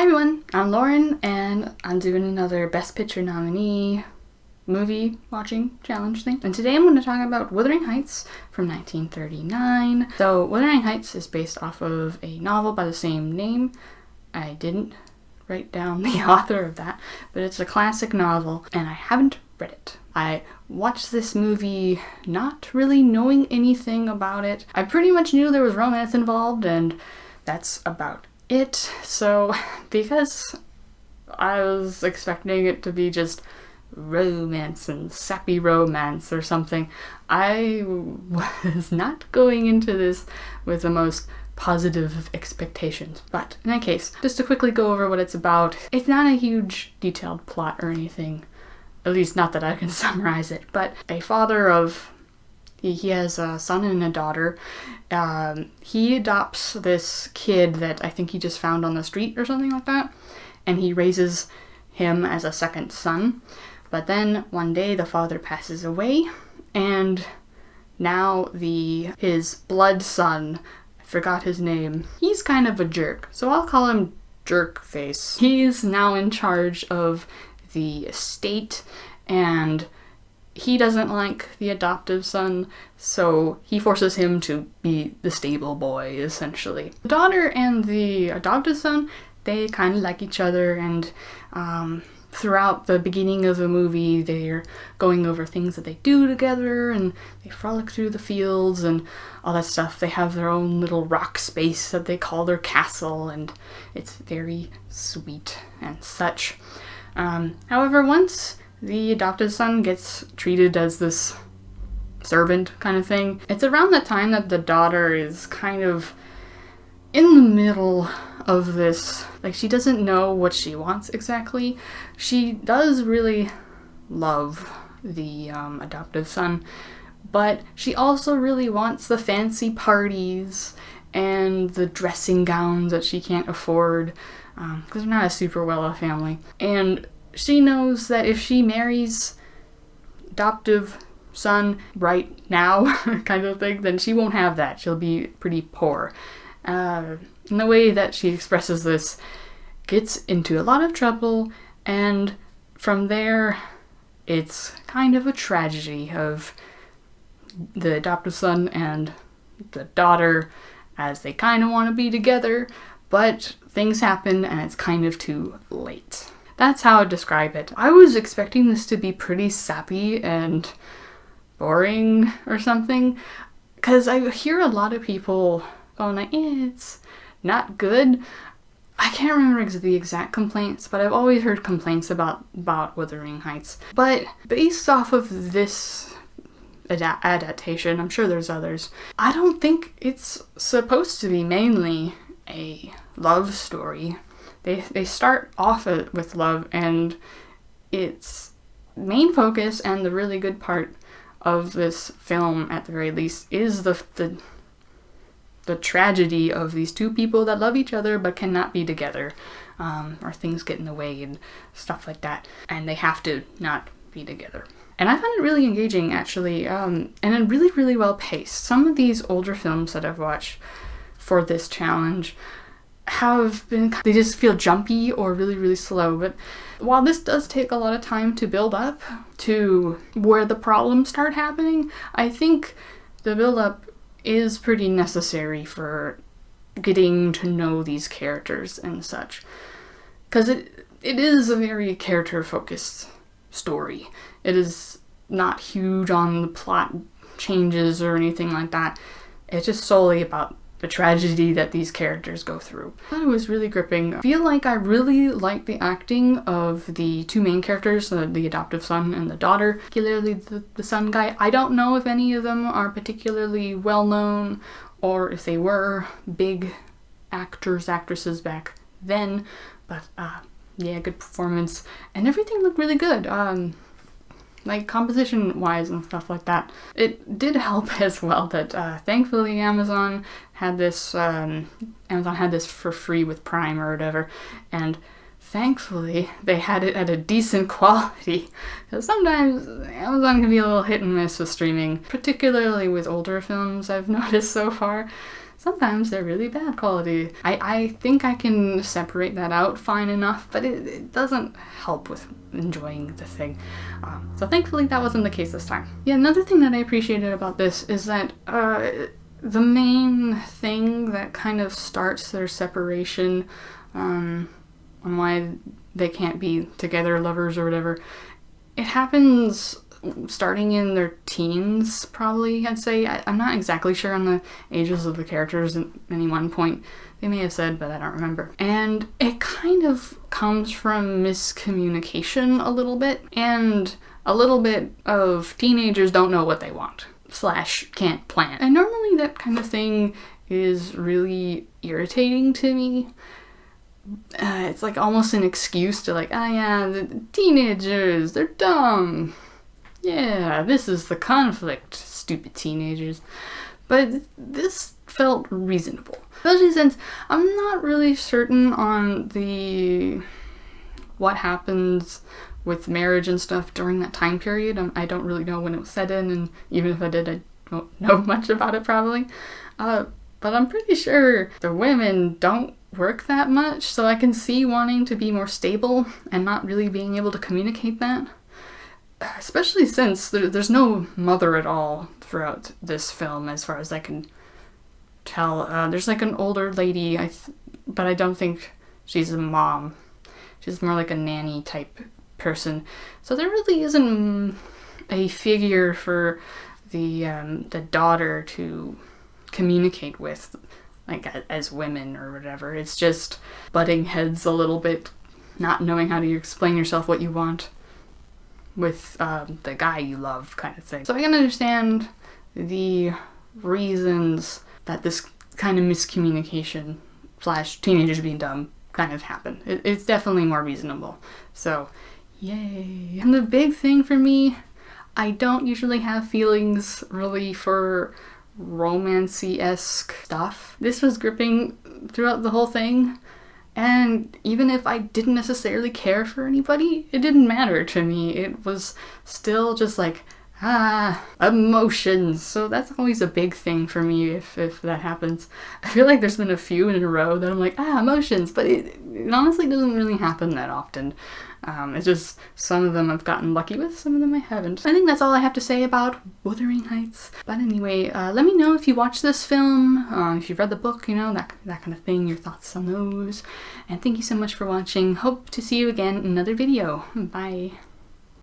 everyone, I'm Lauren, and I'm doing another Best Picture nominee movie watching challenge thing. And today I'm going to talk about Wuthering Heights from 1939. So Wuthering Heights is based off of a novel by the same name. I didn't write down the author of that, but it's a classic novel, and I haven't read it. I watched this movie not really knowing anything about it. I pretty much knew there was romance involved, and that's about it. So because I was expecting it to be just romance and sappy romance or something, I was not going into this with the most positive expectations. But in any case, just to quickly go over what it's about, it's not a huge detailed plot or anything, at least not that I can summarize it, but a father of he has a son and a daughter. He adopts this kid that I think he just found on the street or something like that, and he raises him as a second son. But then one day the father passes away, and now his blood son, I forgot his name, he's kind of a jerk, so I'll call him Jerkface. He's now in charge of the estate, and he doesn't like the adoptive son, so he forces him to be the stable boy, essentially. The daughter and the adoptive son, they kind of like each other, and throughout the beginning of the movie, they're going over things that they do together, and they frolic through the fields and all that stuff. They have their own little rock space that they call their castle, and it's very sweet and such. However, once the adopted son gets treated as this servant kind of thing, it's around the time that the daughter is kind of in the middle of this, like, she doesn't know what she wants exactly. She does really love the adoptive son, but she also really wants the fancy parties and the dressing gowns that she can't afford, because they're not a super well-off family. And she knows that if she marries adoptive son right now, kind of thing, then she won't have that. She'll be pretty poor. And the way that she expresses this gets into a lot of trouble, and from there, it's kind of a tragedy of the adoptive son and the daughter, as they kind of want to be together, but things happen and it's kind of too late. That's how I describe it. I was expecting this to be pretty sappy and boring or something, because I hear a lot of people going like, it's not good. I can't remember the exact complaints, but I've always heard complaints about Wuthering Heights. But based off of this adaptation, I'm sure there's others, I don't think it's supposed to be mainly a love story. They start off with love, and its main focus and the really good part of this film, at the very least, is the tragedy of these two people that love each other but cannot be together, or things get in the way and stuff like that, and they have to not be together. And I found it really engaging, actually, and really, really well paced. Some of these older films that I've watched for this challenge they just feel jumpy or really, really slow. But while this does take a lot of time to build up to where the problems start happening, I think the build up is pretty necessary for getting to know these characters and such. Because it is a very character-focused story. It is not huge on the plot changes or anything like that. It's just solely about the tragedy that these characters go through. I thought it was really gripping. I feel like I really like the acting of the two main characters, the adoptive son and the daughter, particularly the son guy. I don't know if any of them are particularly well-known, or if they were big actors, actresses back then, but yeah, good performance, and everything looked really good. Like composition-wise and stuff like that. It did help as well that thankfully Amazon had this for free with Prime or whatever, and thankfully they had it at a decent quality, because sometimes Amazon can be a little hit and miss with streaming, particularly with older films, I've noticed so far. sometimes they're really bad quality. I think I can separate that out fine enough, but it doesn't help with enjoying the thing. So thankfully that wasn't the case this time. Yeah, another thing that I appreciated about this is that the main thing that kind of starts their separation, on why they can't be together, lovers or whatever, it happens starting in their teens, probably, I'd say. I'm not exactly sure on the ages of the characters at any one point. They may have said, but I don't remember. And it kind of comes from miscommunication a little bit, and a little bit of teenagers don't know what they want, / can't plan. And normally that kind of thing is really irritating to me. It's like almost an excuse to like, oh yeah, the teenagers, they're dumb. Yeah, this is the conflict, stupid teenagers. But this felt reasonable. Especially since I'm not really certain on what happens with marriage and stuff during that time period. I don't really know when it was set in, and even if I did, I don't know much about it probably. But I'm pretty sure the women don't work that much, so I can see wanting to be more stable and not really being able to communicate that. Especially since there's no mother at all throughout this film, as far as I can tell. There's like an older lady, but I don't think she's a mom. She's more like a nanny type person. So there really isn't a figure for the daughter to communicate with, like as women or whatever. It's just butting heads a little bit, not knowing how to explain yourself what you want with the guy you love, kind of thing. So I can understand the reasons that this kind of miscommunication / teenagers being dumb kind of happen. It's definitely more reasonable. So, yay. And the big thing for me, I don't usually have feelings really for romancy-esque stuff. This was gripping throughout the whole thing. And even if I didn't necessarily care for anybody, it didn't matter to me. It was still just like, emotions. So that's always a big thing for me if that happens. I feel like there's been a few in a row that I'm like, emotions, but it honestly doesn't really happen that often. It's just some of them I've gotten lucky with, some of them I haven't. I think that's all I have to say about Wuthering Heights. But anyway, let me know if you watch this film, if you've read the book, that kind of thing, your thoughts on those. And thank you so much for watching. Hope to see you again in another video. Bye.